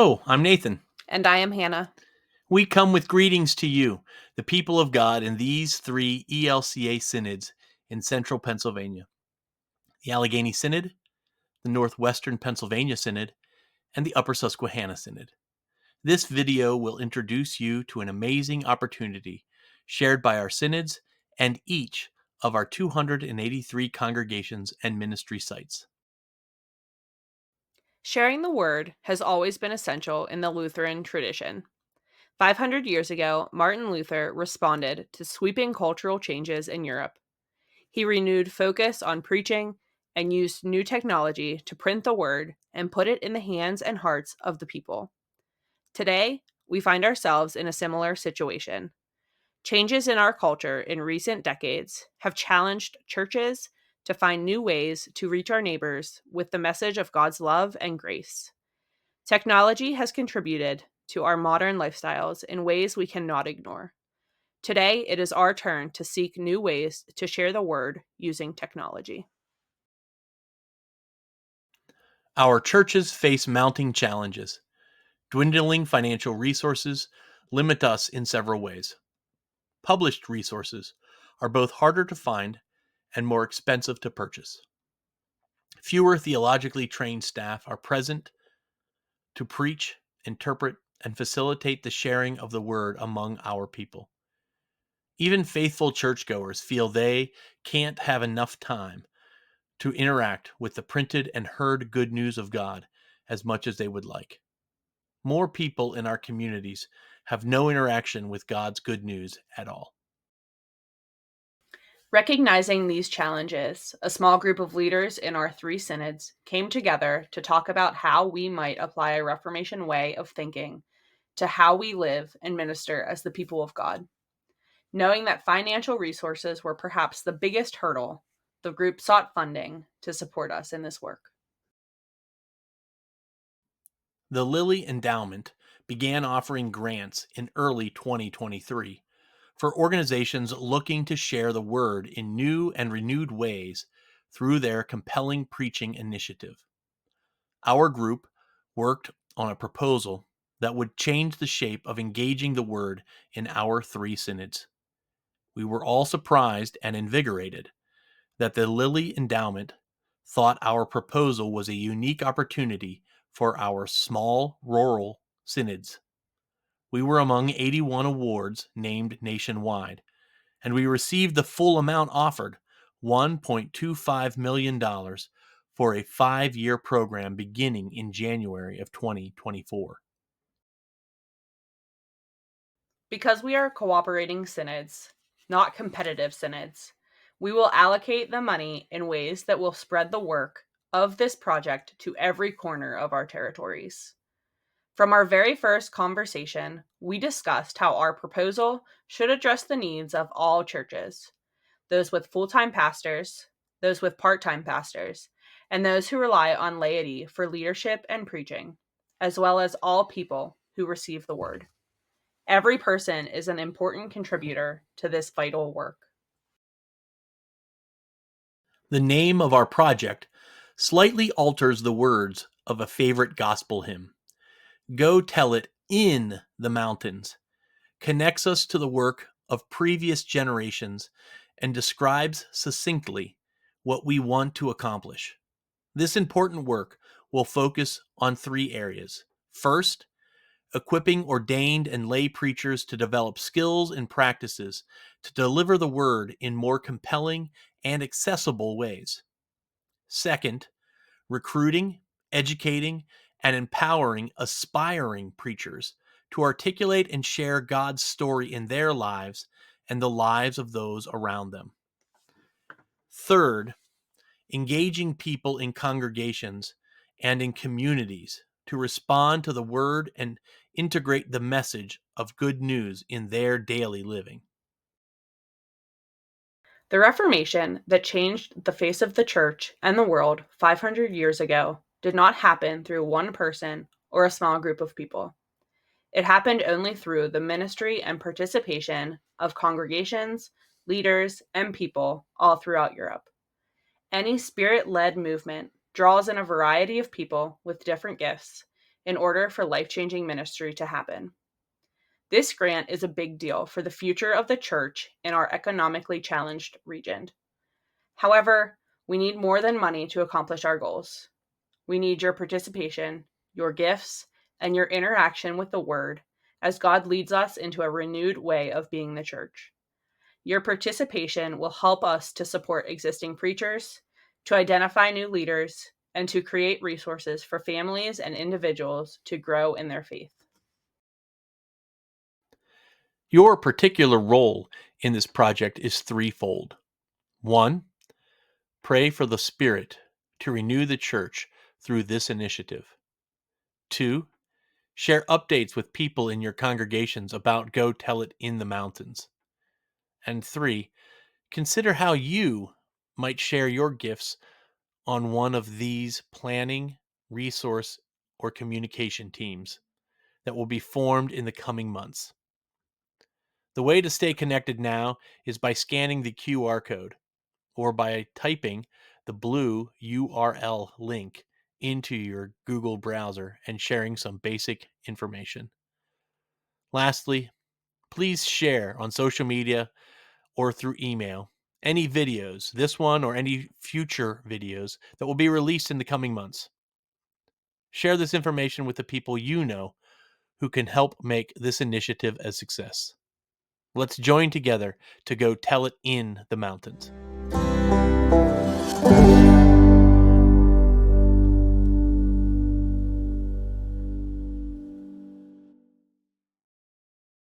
Hello, I'm Nathan. And I am Hannah. We come with greetings to you, the people of God, in these three ELCA synods in central Pennsylvania: the Allegheny Synod, the Northwestern Pennsylvania Synod, and the Upper Susquehanna Synod. This video will introduce you to an amazing opportunity shared by our synods and each of our 283 congregations and ministry sites. Sharing the word has always been essential in the Lutheran tradition. 500 years ago, Martin Luther responded to sweeping cultural changes in Europe. He renewed focus on preaching and used new technology to print the word and put it in the hands and hearts of the people. Today, we find ourselves in a similar situation. Changes in our culture in recent decades have challenged churches to find new ways to reach our neighbors with the message of God's love and grace. Technology has contributed to our modern lifestyles in ways we cannot ignore. Today, it is our turn to seek new ways to share the word using technology. Our churches face mounting challenges. Dwindling financial resources limit us in several ways. Published resources are both harder to find and more expensive to purchase. Fewer theologically trained staff are present to preach, interpret, and facilitate the sharing of the word among our people. Even faithful churchgoers feel they can't have enough time to interact with the printed and heard good news of God as much as they would like. More people in our communities have no interaction with God's good news at all. Recognizing these challenges, a small group of leaders in our three synods came together to talk about how we might apply a Reformation way of thinking to how we live and minister as the people of God. Knowing that financial resources were perhaps the biggest hurdle, the group sought funding to support us in this work. The Lilly Endowment began offering grants in early 2023 for organizations looking to share the word in new and renewed ways through their compelling preaching initiative. Our group worked on a proposal that would change the shape of engaging the word in our three synods. We were all surprised and invigorated that the Lilly Endowment thought our proposal was a unique opportunity for our small rural synods. We were among 81 awards named nationwide, and we received the full amount offered, $1.25 million, for a 5-year program beginning in January of 2024. Because we are cooperating synods, not competitive synods, we will allocate the money in ways that will spread the work of this project to every corner of our territories. From our very first conversation, we discussed how our proposal should address the needs of all churches, those with full-time pastors, those with part-time pastors, and those who rely on laity for leadership and preaching, as well as all people who receive the word. Every person is an important contributor to this vital work. The name of our project slightly alters the words of a favorite gospel hymn. Go tell it in the mountains, connects us to the work of previous generations, and describes succinctly what we want to accomplish. This important work will focus on 3 areas. First, equipping ordained and lay preachers to develop skills and practices to deliver the word in more compelling and accessible ways. Second, recruiting, educating, and empowering aspiring preachers to articulate and share God's story in their lives and the lives of those around them. Third, engaging people in congregations and in communities to respond to the word and integrate the message of good news in their daily living. The Reformation that changed the face of the church and the world 500 years ago did not happen through one person or a small group of people. It happened only through the ministry and participation of congregations, leaders, and people all throughout Europe. Any spirit-led movement draws in a variety of people with different gifts in order for life-changing ministry to happen. This grant is a big deal for the future of the church in our economically challenged region. However, we need more than money to accomplish our goals. We need your participation, your gifts, and your interaction with the Word as God leads us into a renewed way of being the church. Your participation will help us to support existing preachers, to identify new leaders, and to create resources for families and individuals to grow in their faith. Your particular role in this project is threefold. 1. Pray for the Spirit to renew the church through this initiative. 2. Share updates with people in your congregations about Go Tell It in the Mountains. And 3. Consider how you might share your gifts on one of these planning, resource, or communication teams that will be formed in the coming months. The way to stay connected now is by scanning the QR code or by typing the blue URL link into your Google browser and sharing some basic information. Lastly, please share on social media or through email any videos, this one or any future videos that will be released in the coming months. Share this information with the people you know who can help make this initiative a success. Let's join together to go tell it in the mountains.